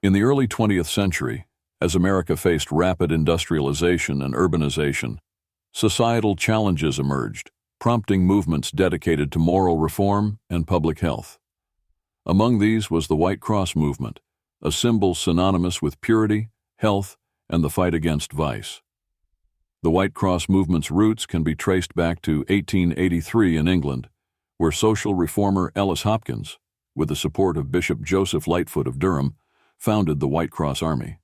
In the early 20th century, as America faced rapid industrialization and urbanization, societal challenges emerged, prompting movements dedicated to moral reform and public health. Among these was the White Cross movement, a symbol synonymous with purity, health, and the fight against vice. The White Cross movement's roots can be traced back to 1883 in England, where social reformer Ellis Hopkins, with the support of Bishop Joseph Lightfoot of Durham, founded the White Cross Army.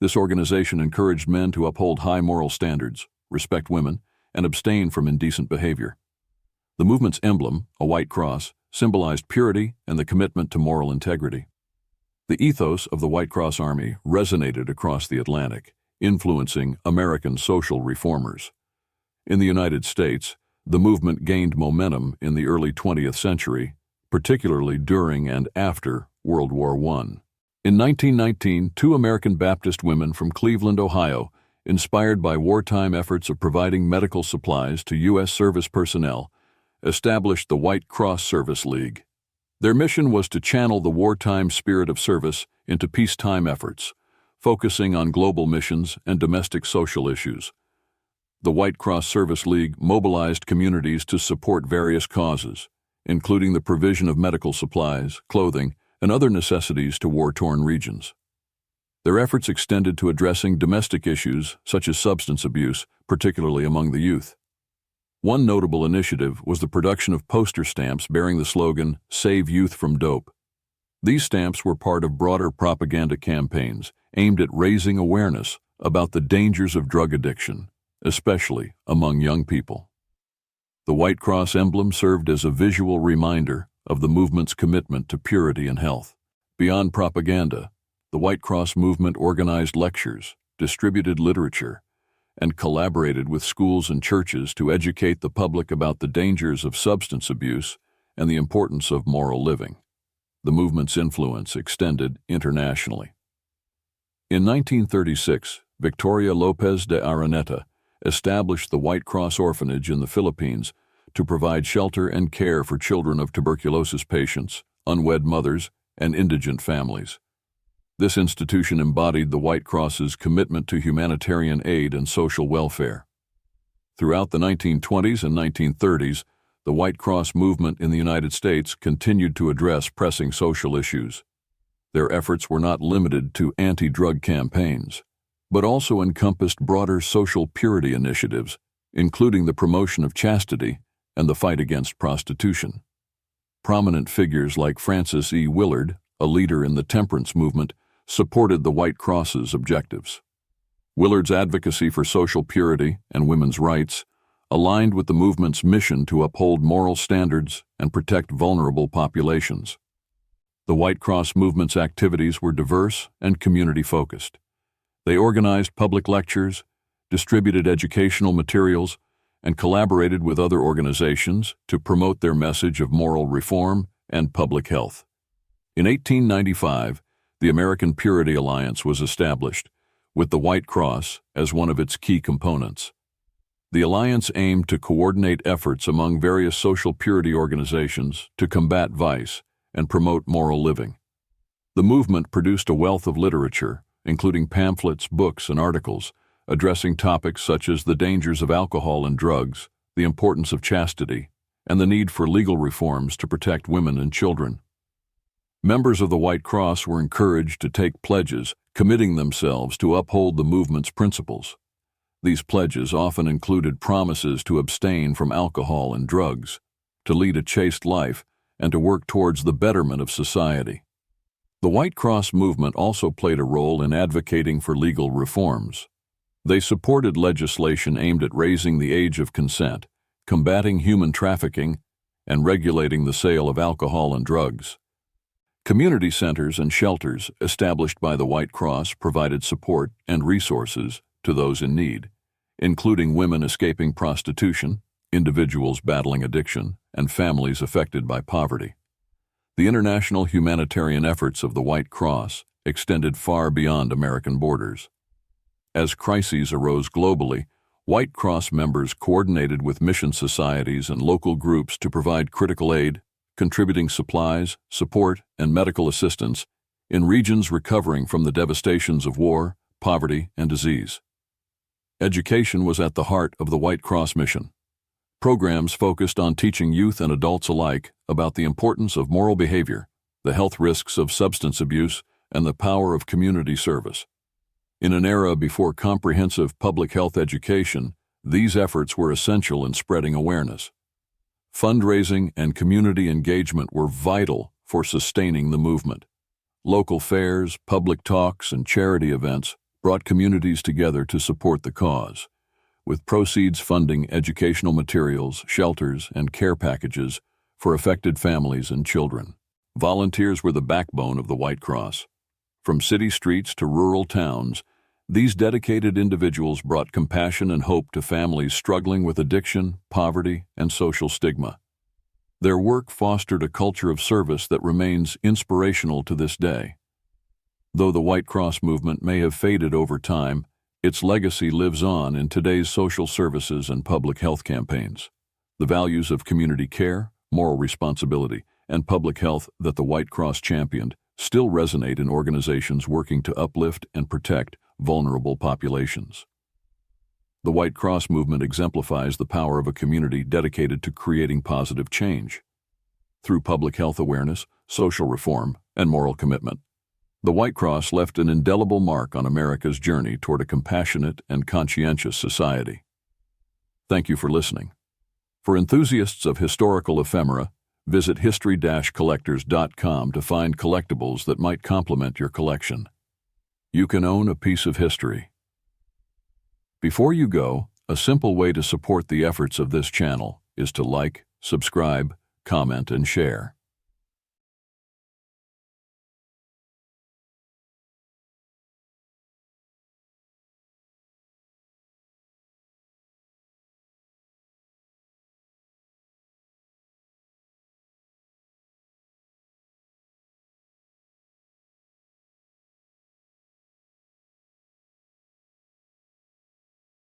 This organization encouraged men to uphold high moral standards, respect women, and abstain from indecent behavior. The movement's emblem, a white cross, symbolized purity and the commitment to moral integrity. The ethos of the White Cross Army resonated across the Atlantic, influencing American social reformers. In the United States, the movement gained momentum in the early 20th century, particularly during and after World War I. In 1919, two American Baptist women from Cleveland, Ohio, inspired by wartime efforts of providing medical supplies to U.S. service personnel, established the White Cross Service League. Their mission was to channel the wartime spirit of service into peacetime efforts, focusing on global missions and domestic social issues. The White Cross Service League mobilized communities to support various causes, including the provision of medical supplies, clothing, and other necessities to war-torn regions. Their efforts extended to addressing domestic issues such as substance abuse, particularly among the youth. One notable initiative was the production of poster stamps bearing the slogan, "Save Youth from Dope." These stamps were part of broader propaganda campaigns aimed at raising awareness about the dangers of drug addiction, especially among young people. The White Cross emblem served as a visual reminder of the movement's commitment to purity and health. Beyond propaganda, the White Cross movement organized lectures, distributed literature, and collaborated with schools and churches to educate the public about the dangers of substance abuse and the importance of moral living. The movement's influence extended internationally. In 1936, Victoria Lopez de Araneta established the White Cross Orphanage in the Philippines to provide shelter and care for children of tuberculosis patients, unwed mothers, and indigent families. This institution embodied the White Cross's commitment to humanitarian aid and social welfare. Throughout the 1920s and 1930s, the White Cross movement in the United States continued to address pressing social issues. Their efforts were not limited to anti-drug campaigns, but also encompassed broader social purity initiatives, including the promotion of chastity and the fight against prostitution. Prominent figures like Francis E. Willard, a leader in the temperance movement, supported the White Cross's objectives. Willard's advocacy for social purity and women's rights aligned with the movement's mission to uphold moral standards and protect vulnerable populations. The White Cross movement's activities were diverse and community-focused. They organized public lectures, distributed educational materials, and collaborated with other organizations to promote their message of moral reform and public health. In 1895, the American Purity Alliance was established, with the White Cross as one of its key components. The alliance aimed to coordinate efforts among various social purity organizations to combat vice and promote moral living. The movement produced a wealth of literature, including pamphlets, books, and articles, addressing topics such as the dangers of alcohol and drugs, the importance of chastity, and the need for legal reforms to protect women and children. Members of the White Cross were encouraged to take pledges, committing themselves to uphold the movement's principles. These pledges often included promises to abstain from alcohol and drugs, to lead a chaste life, and to work towards the betterment of society. The White Cross movement also played a role in advocating for legal reforms. They supported legislation aimed at raising the age of consent, combating human trafficking, and regulating the sale of alcohol and drugs. Community centers and shelters established by the White Cross provided support and resources to those in need, including women escaping prostitution, individuals battling addiction, and families affected by poverty. The international humanitarian efforts of the White Cross extended far beyond American borders. As crises arose globally, White Cross members coordinated with mission societies and local groups to provide critical aid, contributing supplies, support, and medical assistance in regions recovering from the devastations of war, poverty, and disease. Education was at the heart of the White Cross mission. Programs focused on teaching youth and adults alike about the importance of moral behavior, the health risks of substance abuse, and the power of community service. In an era before comprehensive public health education, these efforts were essential in spreading awareness. Fundraising and community engagement were vital for sustaining the movement. Local fairs, public talks, and charity events brought communities together to support the cause, with proceeds funding educational materials, shelters, and care packages for affected families and children. Volunteers were the backbone of the White Cross. From city streets to rural towns, these dedicated individuals brought compassion and hope to families struggling with addiction, poverty, and social stigma. Their work fostered a culture of service that remains inspirational to this day. Though the White Cross movement may have faded over time, its legacy lives on in today's social services and public health campaigns. The values of community care, moral responsibility, and public health that the White Cross championed still resonate in organizations working to uplift and protect vulnerable populations. The White Cross movement exemplifies the power of a community dedicated to creating positive change. Through public health awareness, social reform, and moral commitment, the White Cross left an indelible mark on America's journey toward a compassionate and conscientious society. Thank you for listening. For enthusiasts of historical ephemera, visit history-collectors.com to find collectibles that might complement your collection. You can own a piece of history. Before you go, a simple way to support the efforts of this channel is to like, subscribe, comment, and share.